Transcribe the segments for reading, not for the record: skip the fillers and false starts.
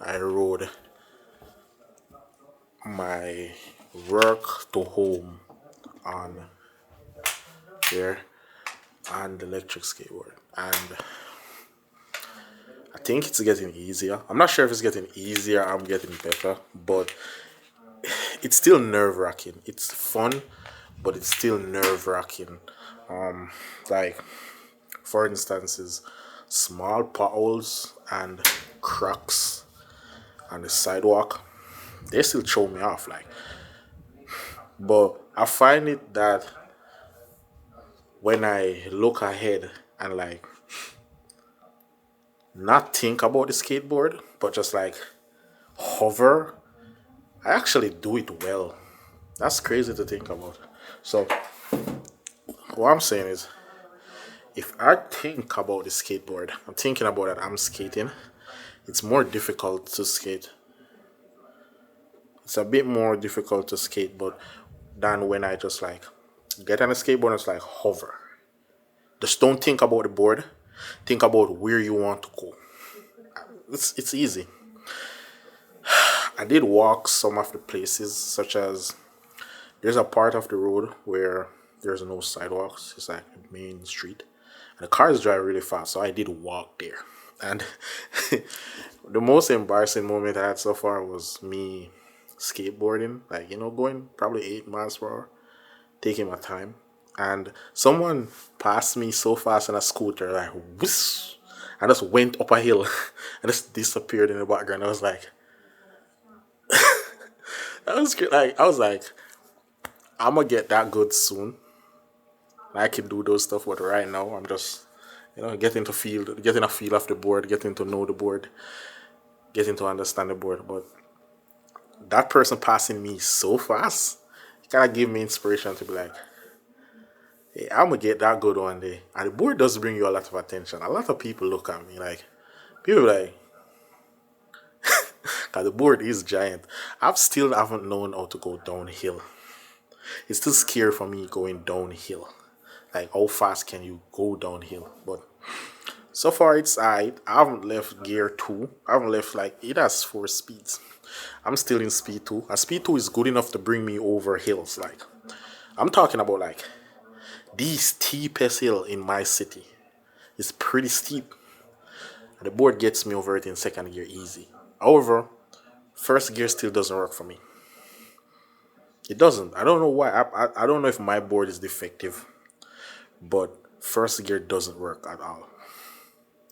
I rode my work to home on there on the electric skateboard, and I think it's getting easier. I'm not sure if it's getting easier. I'm getting better, but it's still nerve wracking. It's fun, but it's still nerve wracking. Like for instance, is small potholes and cracks on the sidewalk. They still throw me off, like. But I find it that when I look ahead and like not think about the skateboard, but just like hover, I actually do it well. That's crazy to think about. So what I'm saying is, if I think about the skateboard, I'm thinking about that I'm skating. It's more difficult to skate. It's a bit more difficult to skate, but than when I just like get on a skateboard and it's like hover. Just don't think about the board. Think about where you want to go. It's easy. I did walk some of the places, such as there's a part of the road where there's no sidewalks. It's like the main street, and the cars drive really fast. So I did walk there, and the most embarrassing moment I had so far was me skateboarding, like going probably 8 miles per hour, taking my time, and someone passed me so fast on a scooter, like whoosh, I just went up a hill and just disappeared in the background. I was like, like I was like, I'm gonna get that good soon. I can do those stuff, but right now I'm just, getting a feel of the board, getting to know the board, getting to understand the board. But that person passing me so fast, it kind of gave me inspiration to be like, hey, I'm gonna get that good one day. And the board does bring you a lot of attention. A lot of people look at me like, people like, cause the board is giant. I've still haven't known how to go downhill. It's still scary for me going downhill. Like, how fast can you go downhill? But so far it's alright. I haven't left gear two. I haven't left, like, it has 4 speeds. I'm still in speed two. And speed two is good enough to bring me over hills. Like, I'm talking about like the steepest hill in my city. It's pretty steep. And the board gets me over it in second gear easy. However, first gear still doesn't work for me. It doesn't. I don't know why. I don't know if my board is defective, but first gear doesn't work at all.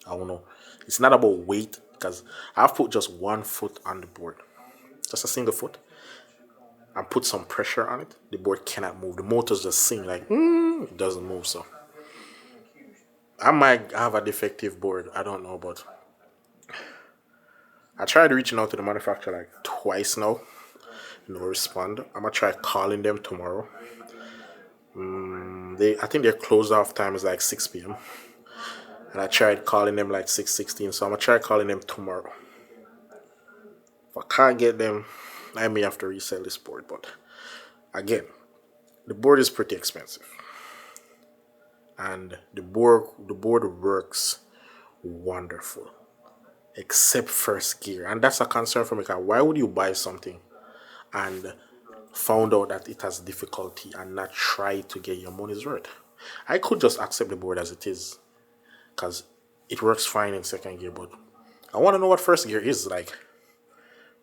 I don't know. It's not about weight because I've put just one foot on the board, just a single foot, and put some pressure on it. The board cannot move. The motor's just sing like it doesn't move. So I might have a defective board. I don't know, but I tried reaching out to the manufacturer like twice now. No respond. I'm gonna try calling them tomorrow. I think their close off time is like 6 p.m. And I tried calling them like 6:16. So I'm gonna try calling them tomorrow. If I can't get them, I may have to resell this board. But again, the board is pretty expensive, and the board works wonderful, except first gear, and that's a concern for me. Because why would you buy something and found out that it has difficulty and not try to get your money's worth? I could just accept the board as it is because it works fine in second gear, but I want to know what first gear is like.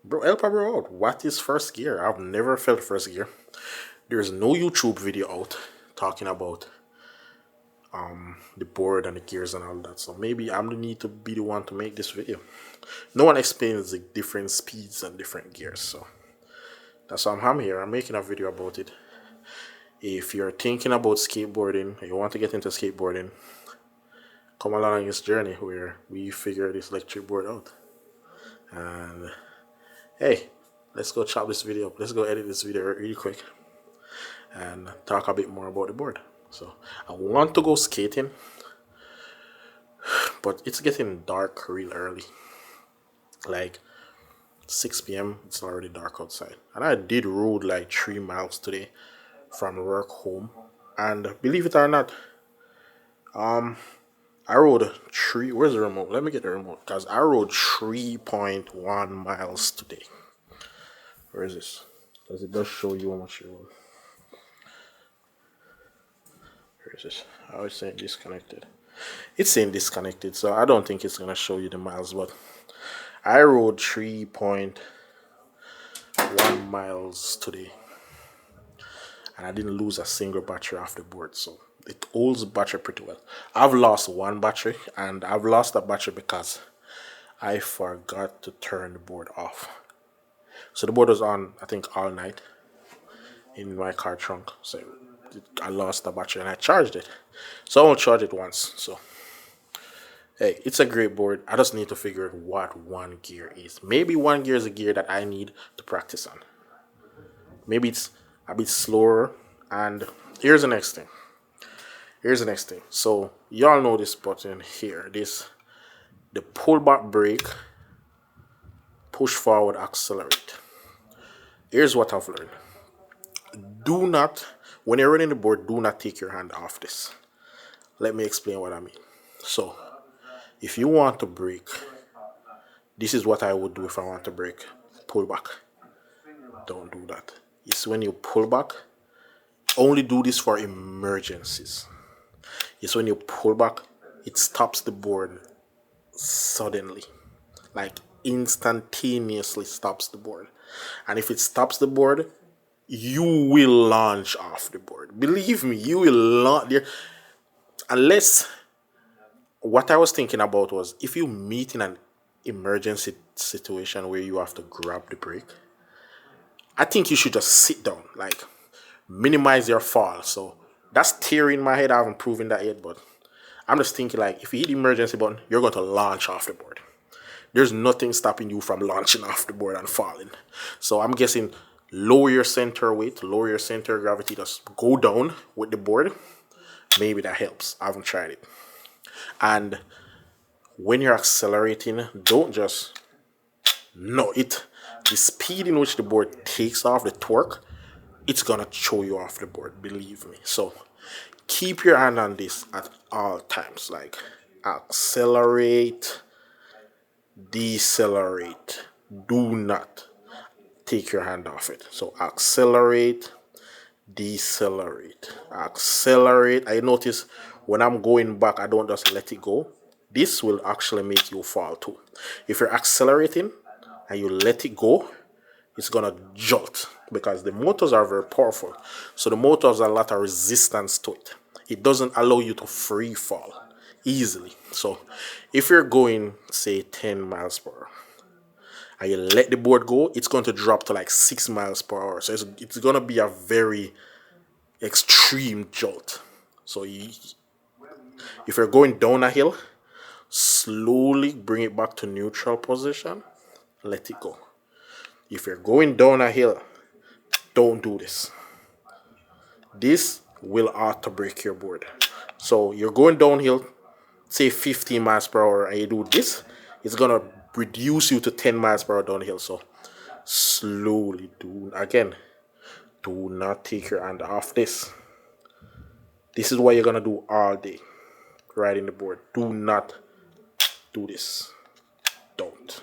Bro, help a bro out. What is first gear? I've never felt first gear. There's no YouTube video out talking about the board and the gears and all that. So maybe I'm the need to be the one to make this video. No one explains the different speeds and different gears, so that's why I'm here. I'm making a video about it. If you're thinking about skateboarding, you want to get into skateboarding, come along on this journey where we figure this electric board out. And hey, let's go chop this video up. Let's go edit this video really quick and talk a bit more about the board. So I want to go skating, but it's getting dark real early. Like 6 p.m. It's already dark outside. And I did rode like 3 miles today from work home. And believe it or not, I rode three. Where's the remote? Let me get the remote because I rode 3.1 miles today. Where is this? Does it just show you how much you rode? Where is this? I was saying disconnected. It's saying disconnected, so I don't think it's gonna show you the miles. But I rode 3.1 miles today, and I didn't lose a single battery off the board, so it holds battery pretty well. I've lost one battery, and I've lost that battery because I forgot to turn the board off. So the board was on, I think, all night in my car trunk. So I lost the battery and I charged it. So I won't charge it once. So hey, it's a great board. I just need to figure out what one gear is. Maybe one gear is a gear that I need to practice on. Maybe it's a bit slower. And here's the next thing. So y'all know this button here. The pull back brake, push forward, accelerate. Here's what I've learned. Do not, when you're running the board, do not take your hand off this. Let me explain what I mean. So, if you want to brake, this is what I would do if I want to brake. Pull back. Don't do that. It's when you pull back, only do this for emergencies. It's when you pull back, it stops the board suddenly. Like instantaneously stops the board. And if it stops the board, you will launch off the board. Believe me, you will launch there. Unless what I was thinking about was if you meet in an emergency situation where you have to grab the brake, I think you should just sit down, like minimize your fall. So that's theory in my head. I haven't proven that yet, but I'm just thinking like if you hit the emergency button, you're going to launch off the board. There's nothing stopping you from launching off the board and falling. So I'm guessing lower your center weight, lower your center of gravity, just go down with the board. Maybe that helps. I haven't tried it. And when you're accelerating, don't just the speed in which the board takes off, the torque, it's gonna throw you off the board, believe me. So keep your hand on this at all times. Like accelerate, decelerate. Do not take your hand off it. So accelerate, decelerate, accelerate. I notice when I'm going back, I don't just let it go. This will actually make you fall too. If you're accelerating and you let it go, it's gonna jolt because the motors are very powerful. So the motors have a lot of resistance to it. It doesn't allow you to free fall easily. So if you're going, say, 10 miles per hour, and you let the board go, it's going to drop to like 6 miles per hour. So it's going to be a very extreme jolt. So if you're going down a hill, slowly bring it back to neutral position, let it go. If you're going down a hill, don't do this. This will auto break your board. So you're going downhill, say 15 miles per hour, and you do this, it's going to reduce you to 10 miles per hour downhill. So slowly do not take your hand off this. This is what you're gonna do all day, riding the board. Do not do this. Don't.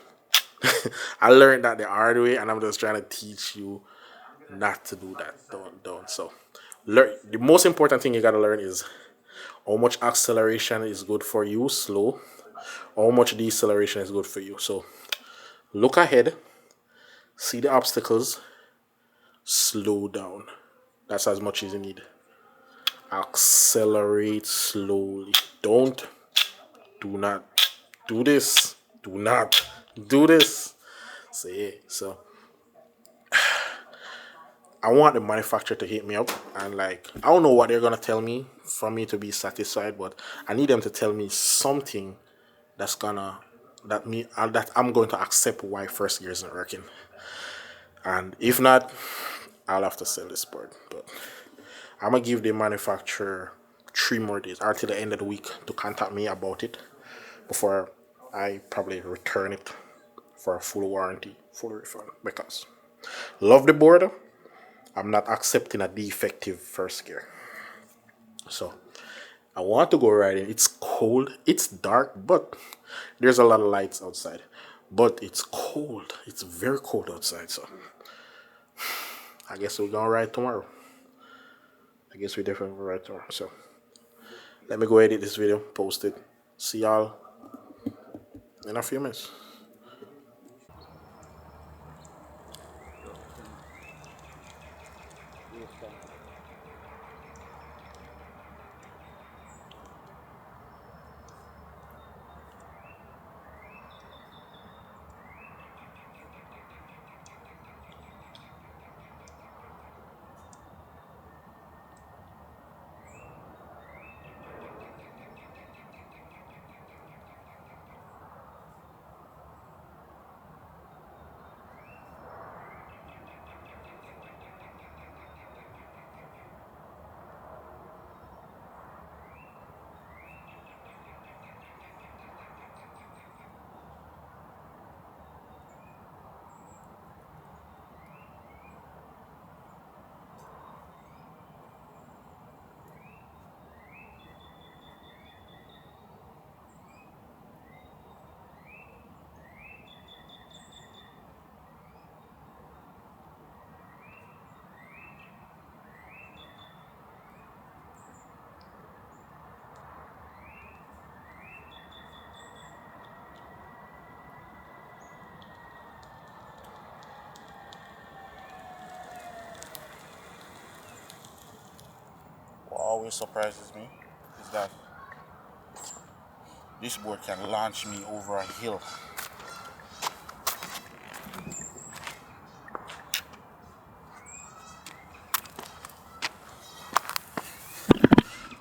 I learned that the hard way, and I'm just trying to teach you not to do that. Don't. So the most important thing you gotta learn is how much acceleration is good for you, slow, how much deceleration is good for you. So look ahead, see the obstacles, slow down. That's as much as you need. Accelerate slowly. Do not do this. Do not do this. So I want the manufacturer to hit me up and like I don't know what they're gonna tell me for me to be satisfied, but I need them to tell me something that I'm going to accept why first gear isn't working. And if not, I'll have to sell this board. But I'm gonna give the manufacturer 3 more days or till the end of the week to contact me about it before I probably return it for a full warranty, full refund. Because love the board, I'm not accepting a defective first gear. So I want to go riding. It's cold. It's dark, but there's a lot of lights outside. But it's cold. It's very cold outside. So I guess we're gonna ride tomorrow. I guess we definitely will ride tomorrow. So let me go edit this video, post it. See y'all in a few minutes. What always surprises me is that this board can launch me over a hill.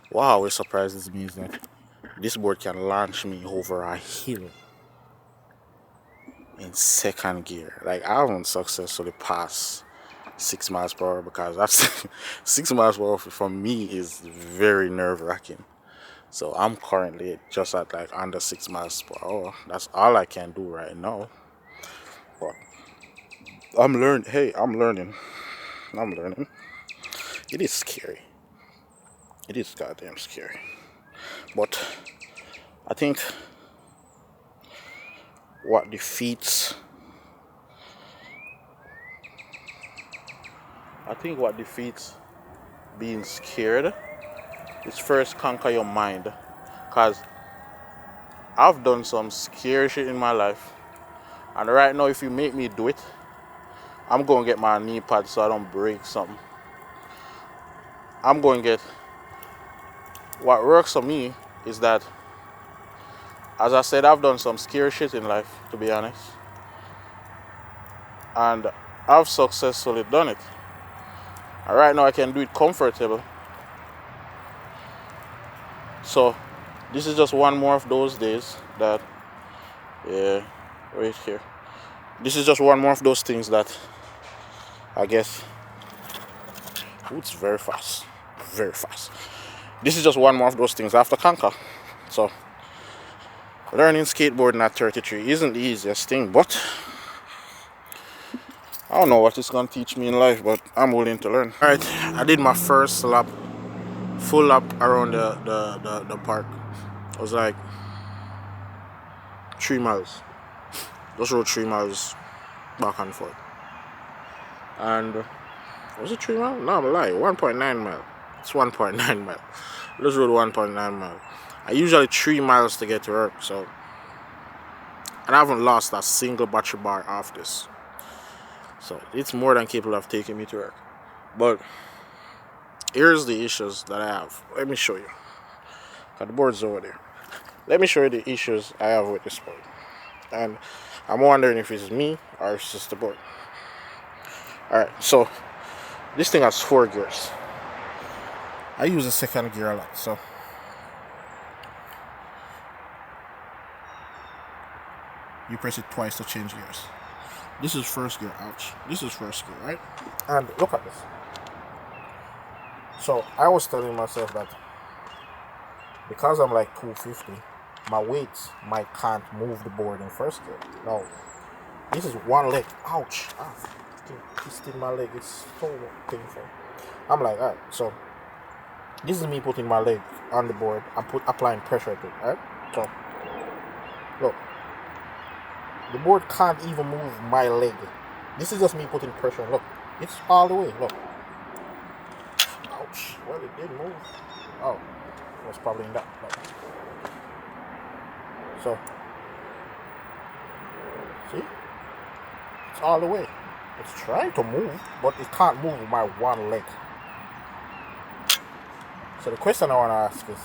What always surprises me is that this board can launch me over a hill in second gear. Like I haven't successfully passed 6 miles per hour because that's 6 miles per hour for me is very nerve-wracking. So I'm currently just at like under 6 miles per hour. That's all I can do right now. But I'm learning. Hey, I'm learning. I'm learning. It is scary. It is goddamn scary. But I think what defeats being scared is first conquer your mind. Cause I've done some scary shit in my life. And right now if you make me do it, I'm gonna get my knee pad so I don't break something. I'm going to get what works for me is that, as I said, I've done some scary shit in life, to be honest. And I've successfully done it. And right now I can do it comfortable. So this is just one more of those days that, yeah, right here. This is just one more of those things that I guess, ooh, it's very fast, very fast. This is just one more of those things I have to conquer. So learning skateboarding at 33 isn't the easiest thing, but I don't know what it's gonna teach me in life, but I'm willing to learn. Alright, I did my first lap, full lap around the park. It was like 3 miles. Just rode 3 miles back and forth. And was it 3 miles? No, I'm lying. 1.9 mile. It's 1.9 mile. Just rode 1.9 mile. I usually 3 miles to get to work, so, and I haven't lost a single battery bar off this. So it's more than capable of taking me to work. But here's the issues that I have. Let me show you. The board's over there. Let me show you the issues I have with this board. And I'm wondering if it's me or if it's just the board. Alright, so this thing has 4 gears. I use the second gear a lot, so you press it twice to change gears. This is first gear, ouch. This is first gear, right? And look at this. So I was telling myself that because I'm like 250, my weight can't move the board in first gear. No, this is one leg. Ouch! Twisting my leg. It's so painful. I'm like, alright. So This is me putting my leg on the board and applying pressure to it, right? So, look, the board can't even move my leg. This is just me putting pressure. Look, it's all the way. Look. Ouch. Well, it did move. Oh, it was probably in that. Look. So, see? It's all the way. It's trying to move, but it can't move with my one leg. So the question I want to ask is,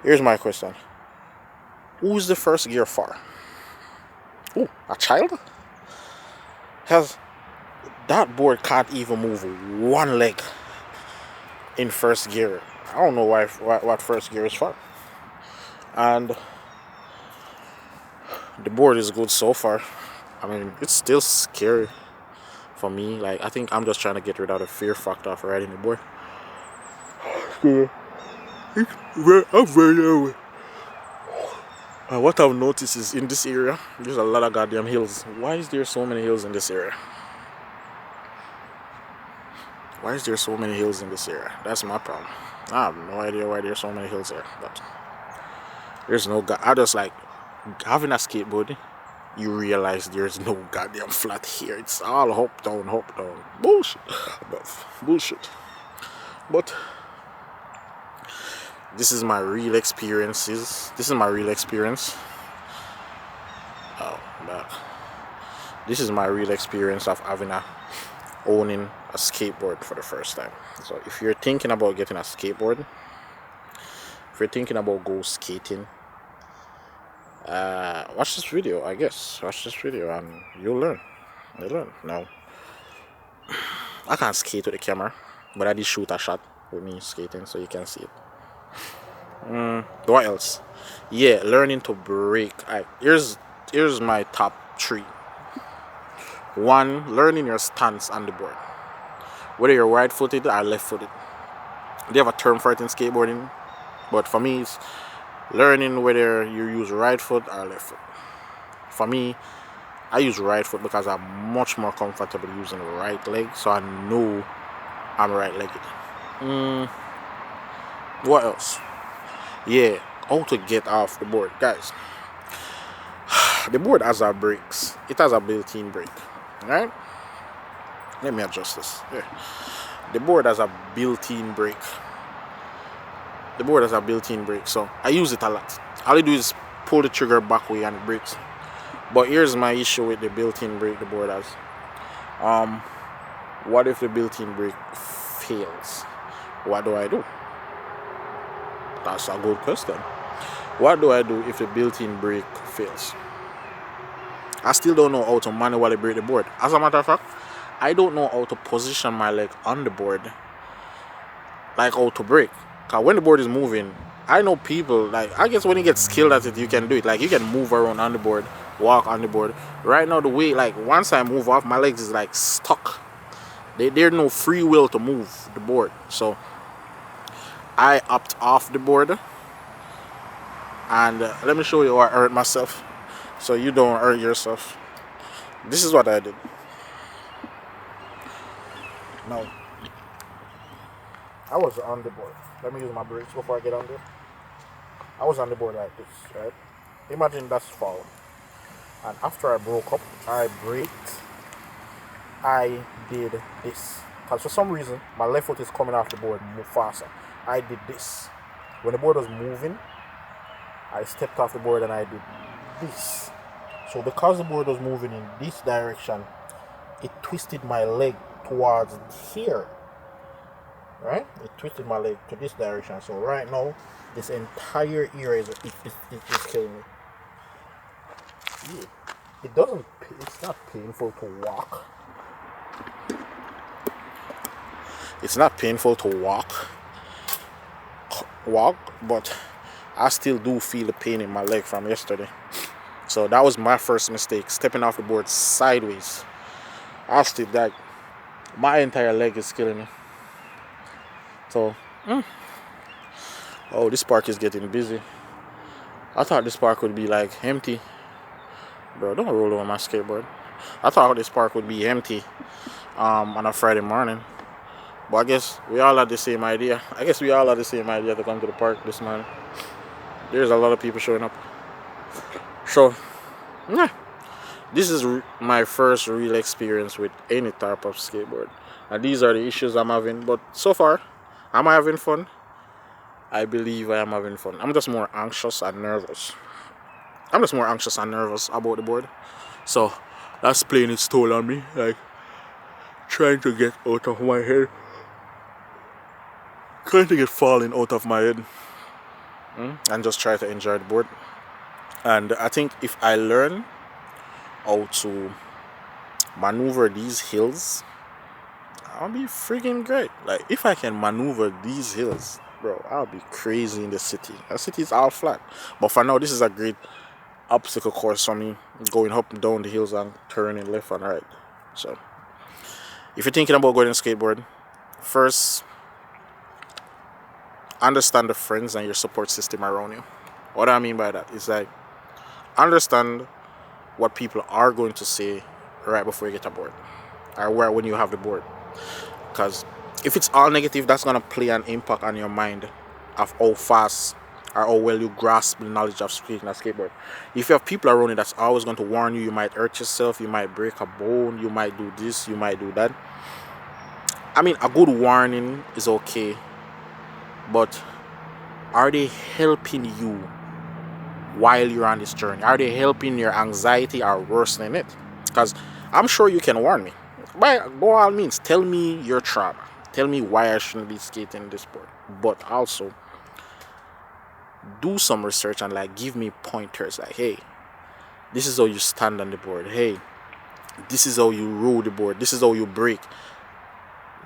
here's my question. Who's the first gear for? Oh, a child? Has that board can't even move one leg in first gear. I don't know what first gear is for. And the board is good so far. I mean, it's still scary for me. Like, I think I'm just trying to get rid of the fear factor of riding the board. I'm very low. What I've noticed is in this area, there's a lot of goddamn hills. Why is there so many hills in this area? Why is there so many hills in this area? That's my problem. I have no idea why there's so many hills here. But there's no I just like having a skateboard. You realize there's no goddamn flat here. It's all hop down, hop down. Bullshit. Bullshit. But this is my real experiences. This is my real experience. Oh, but this is my real experience of owning a skateboard for the first time. So if you're thinking about getting a skateboard, if you're thinking about go skating, watch this video. I guess watch this video and you'll learn. Now, I can't skate with the camera, but I did shoot a shot with me skating, so you can see it. What else? Yeah, learning to brake. Here's my top 3. 1, learning your stance on the board, whether you're right-footed or left-footed. They have a term for it in skateboarding, but for me, it's learning whether you use right foot or left foot. For me, I use right foot because I'm much more comfortable using the right leg, so I know I'm right-legged. What else? Yeah, how to get off the board, guys. The board has our brakes. It has a built-in brake, right? Let me adjust this. Yeah. The board has a built-in brake. So I use it a lot. All I do is pull the trigger back way and it brakes. But here's my issue with the built-in brake the board has. What if the built-in brake fails? What do I do? That's a good question. What do I do if the built-in brake fails? I still don't know how to manually brake the board. As a matter of fact, I don't know how to position my leg on the board, like how to brake. Because when the board is moving, I know people, like, I guess when you get skilled at it, you can do it. Like, you can move around on the board, walk on the board. Right now, the way, like, once I move off, my legs is, like, stuck. There's no free will to move the board. So, I opt off the board. And let me show you how I hurt myself, so you don't hurt yourself. This is what I did. Now, I was on the board. Let me use my brakes before I get on there. I was on the board like this, right? Imagine that's falling. And after I broke up, I braked. I did this. Because for some reason, my left foot is coming off the board move faster. I did this. When the board was moving, I stepped off the board and I did this. So because the board was moving in this direction, it twisted my leg towards here. Right? It twisted my leg to this direction. So right now, this entire area is killing me. Yeah. It's not painful to walk. It's not painful to walk, but I still do feel the pain in my leg from yesterday. So that was my first mistake, stepping off the board sideways. I still, like, my entire leg is killing me. So, oh, this park is getting busy. I thought this park would be, like, empty. Bro, don't roll over my skateboard. I thought this park would be empty on a Friday morning. But I guess we all had the same idea. I guess we all had the same idea to come to the park this morning. There's a lot of people showing up. So, yeah, this is my first real experience with any type of skateboard. And these are the issues I'm having. But so far, am I having fun? I believe I am having fun. I'm just more anxious and nervous. I'm just more anxious and nervous about the board. So, that's playing its toll on me. Like, trying to get out of my head. Trying to get falling out of my head. And just try to enjoy the board. And I think if I learn how to maneuver these hills, I'll be freaking great. Like, if I can maneuver these hills, bro, I'll be crazy in the city. The city is all flat. But for now, this is a great obstacle course for me, going up and down the hills and turning left and right. So, if you're thinking about going on skateboard, first, understand the friends and your support system around you. What I mean by that is like, understand what people are going to say right before you get aboard, or when you have the board. Because if it's all negative, that's going to play an impact on your mind of how fast or how well you grasp the knowledge of skating a skateboard. If you have people around you that's always going to warn you, you might hurt yourself, you might break a bone, you might do this, you might do that. I mean, a good warning is okay, but are they helping you while you're on this journey? Are they helping your anxiety or worsening it? Because I'm sure you can warn me. By all means, tell me your trauma. Tell me why I shouldn't be skating this sport. But also, do some research and like give me pointers. Like, hey, this is how you stand on the board. Hey, this is how you roll the board. This is how you break.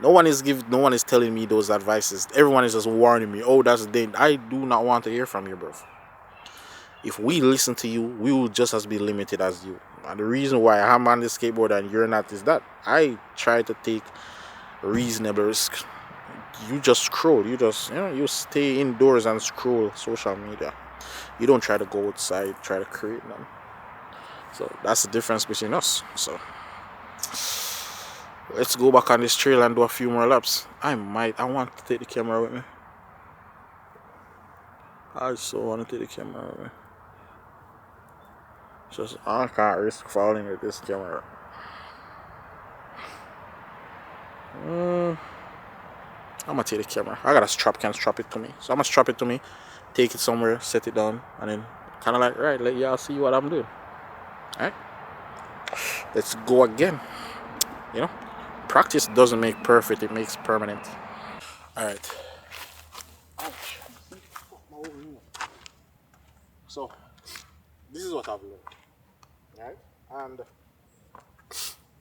No one is telling me those advices. Everyone is just warning me. Oh, that's dangerous. I do not want to hear from you, bro. If we listen to you, we will just as be limited as you. And the reason why I'm on the skateboard and you're not is that I try to take reasonable risks. You just scroll. You stay indoors and scroll social media. You don't try to go outside, try to create them. So that's the difference between us. So let's go back on this trail and do a few more laps. I want to take the camera with me. I so want to take the camera with me. Just I can't risk falling with this camera. I'm gonna take the camera. I got a strap, can't strap it to me. So I'm gonna strap it to me, take it somewhere, set it down, and then kinda like, right, let y'all see what I'm doing. Alright? Let's go again. You know? Practice doesn't make perfect, it makes permanent. Alright. So this is what I've learned. Alright? And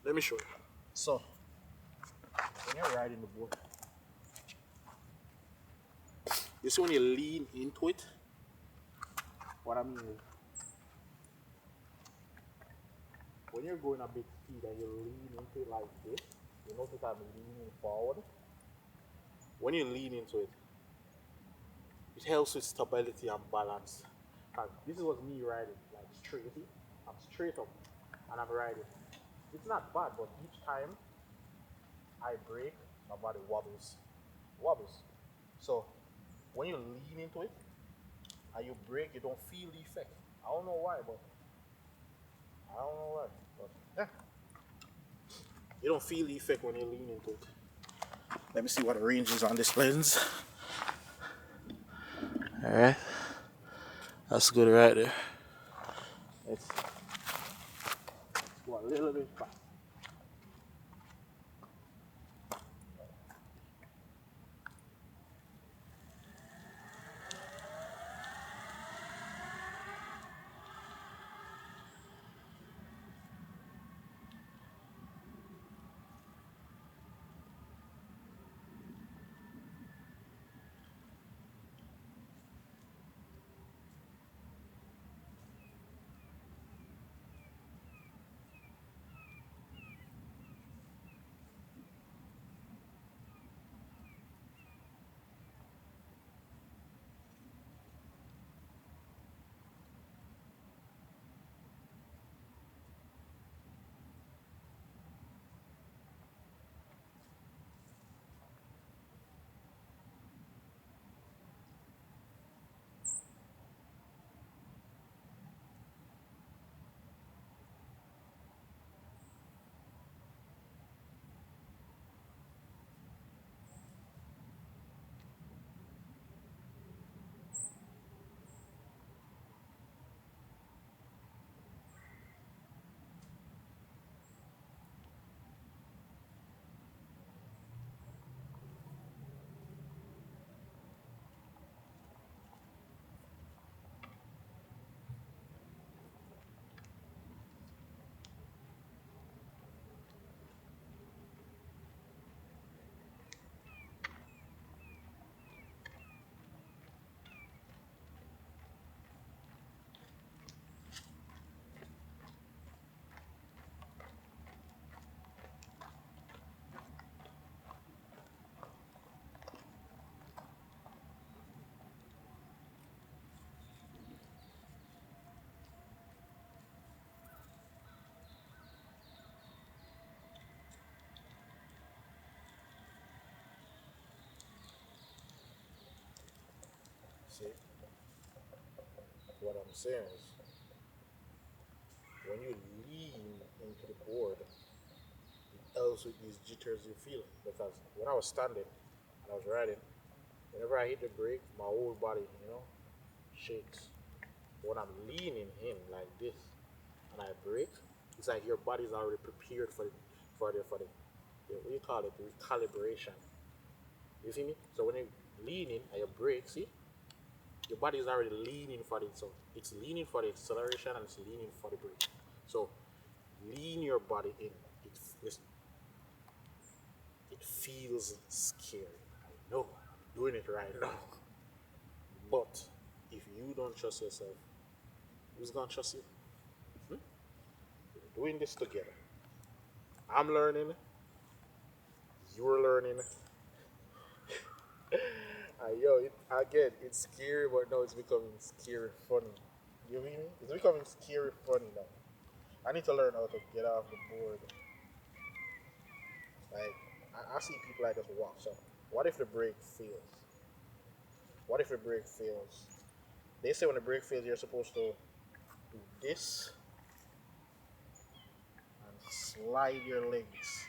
let me show you. So when you're riding the board, you see when you lean into it, what I mean is when you're going a bit speed and you lean into it like this, you notice I'm leaning forward. When you lean into it, it helps with stability and balance. And this is what me riding, like straight. I'm straight up and I'm riding. It's not bad, but each time I brake, my body wobbles. So when you lean into it and you brake, you don't feel the effect. I don't know why, but yeah. You don't feel the effect when you lean into it. Let me see what the range is on this lens. Alright. That's good right there. Let's go a little bit fast. See, what I'm saying is, when you lean into the board, it helps with these jitters you feel. Because when I was standing and I was riding, whenever I hit the brake, my whole body, shakes. When I'm leaning in like this and I brake, it's like your body's already prepared for the what do you call it, the recalibration. You see me? So when you lean in and you brake, see, your body is already leaning for it. So it's leaning for the acceleration and it's leaning for the brake. So lean your body in. Listen, it feels scary. I know I'm doing it right now. But if you don't trust yourself, who's gonna trust you? Hmm? We're doing this together. I'm learning, you're learning. Again, it's scary, but now it's becoming scary funny. You mean me? It's becoming scary funny now. I need to learn how to get off the board. Like, I see people like just walk. So, what if the brake fails? What if the brake fails? They say when the brake fails, you're supposed to do this and slide your legs.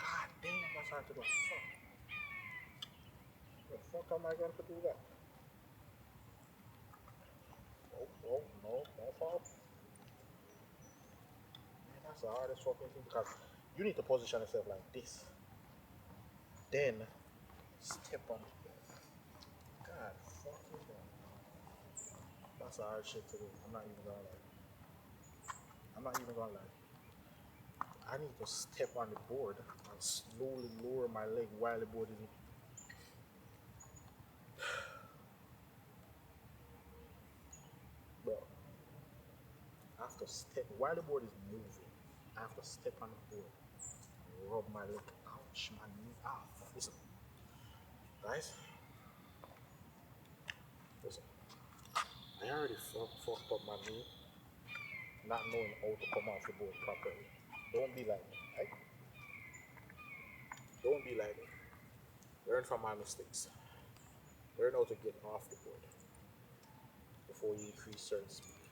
God damn, that's hard to do. Fuck. The fuck am I going to do that? Oh, no, don't fall. Man, that's the hardest fucking thing because you need to position yourself like this. Then step on it. God fucking damn. That's a hard shit to do. I'm not even gonna lie. I'm not even gonna lie. I need to step on the board and slowly lower my leg while the board is in. Bro, I have to step while the board is moving. I have to step on the board, rub my leg. Ouch, my knee. Ah, listen, guys. Listen, I already fucked up my knee, not knowing how to come off the board properly. Don't be like me, right? Don't be like me. Learn from my mistakes. Learn how to get off the board before you increase certain speed.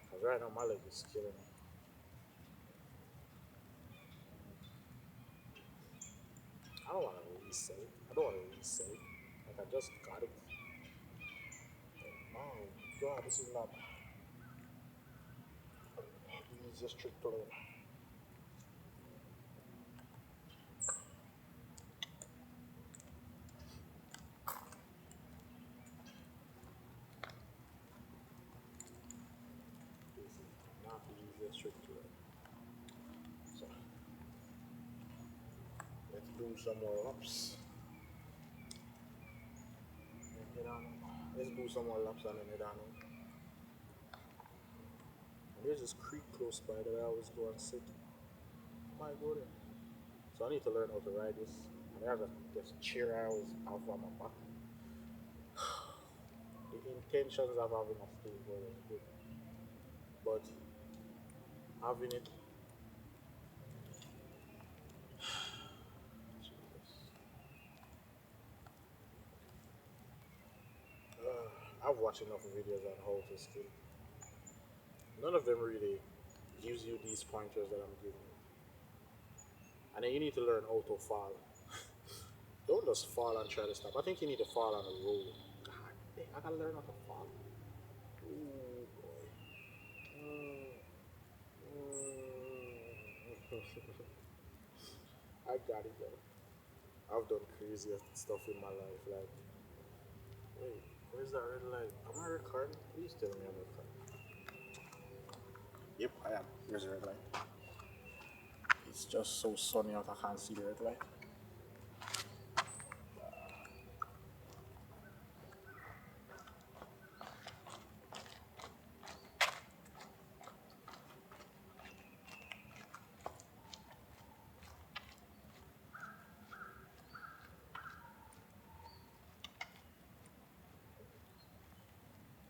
Because right now my leg is killing me. I don't want to reset it. I don't want to reset it. Like I just got it. Oh god, this is not the easiest trick to learn. This is not the easiest trick to learn. So let's do some more laps. Let's do some more laps and then head on. And there's this creek close by that I always go and sit. I might go there. So I need to learn how to ride this. And there's this chair I always have on my back. The intentions of having a skateboard is good. But having it, Jesus. I've watched enough videos on how to skate. None of them really gives you these pointers that I'm giving you. And then you need to learn how to fall. Don't just fall and try to stop. I think you need to fall on a roll. God dang, I gotta learn how to fall. Ooh, boy. Mm, I got it though. I've done crazier stuff in my life. Like, wait, where's that red light? Am I recording? Please tell me I'm recording. Yep, I am. Here's the red light. It's just so sunny out, I can't see the red light.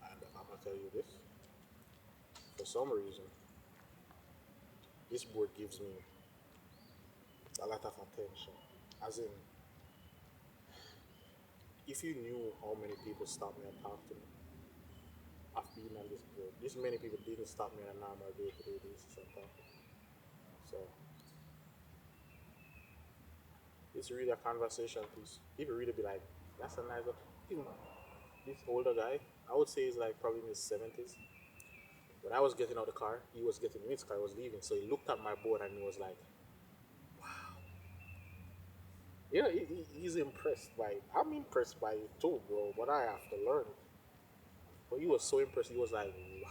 And I'm gonna tell you this. For some reason, this board gives me a lot of attention. As in, if you knew how many people stop me and talk to me after being on this board, this many people didn't stop me on a normal day-to-day basis and talk to me. So it's really a conversation piece. People really be like, that's a nice one. Even this older guy, I would say he's like probably in his 70s. When I was getting out of the car, he was getting in his car, I was leaving. So he looked at my board and he was like, yeah, he's impressed by it. I'm impressed by it too, bro, but I have to learn. But he was so impressed, he was like, wow.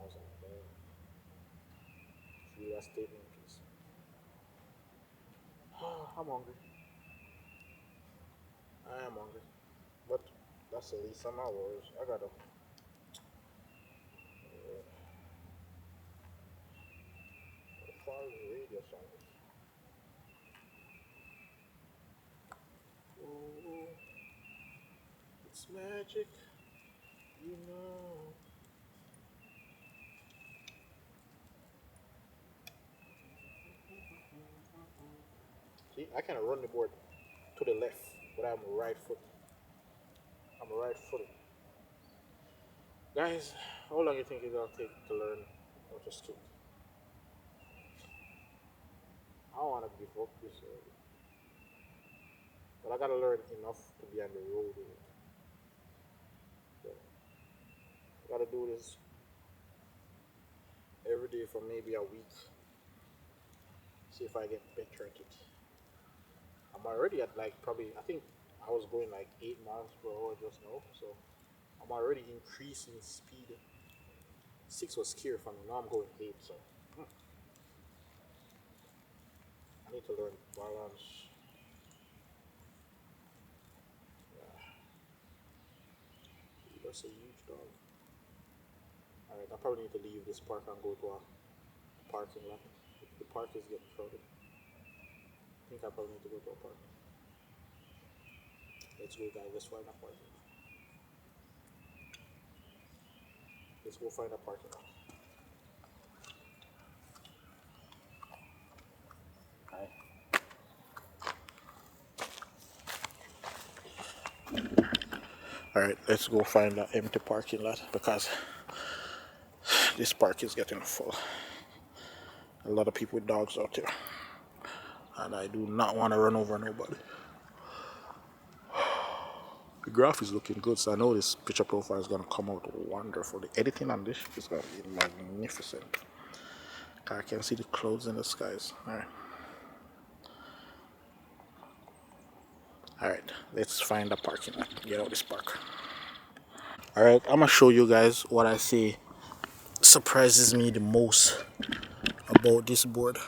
I was like, man, it's really a statement piece. I'm hungry. I am hungry. But that's the least of my worries. I gotta follow the radio song. Ooh, it's magic, you know. See, I can run the board to the left, but I'm right foot. I'm right footed. Guys, how long you think it's gonna take to learn how to skate? I don't wanna give up this early, but I gotta learn enough to be on the road with it. So I gotta do this every day for maybe a week. See if I get better at it. I'm already at like probably I think I was going like 8 miles per hour just now, so I'm already increasing speed. 6 was scary for me. Now I'm going 8, so I need to learn balance. That's a huge dog. Alright, I probably need to leave this park and go to a parking lot. The park is getting crowded. I think I probably need to go to a park. Let's go, guys. Let's find a parking lot. Let's go find a parking lot. Alright. Alright, let's go find an empty parking lot because this park is getting full. A lot of people with dogs out there. And I do not want to run over nobody. The graph is looking good, so I know this picture profile is going to come out wonderful. The editing on this is going to be magnificent. I can see the clouds in the skies. Alright. Alright, let's find a parking lot. Get out this park. Alright, I'm gonna show you guys what I say surprises me the most about this board.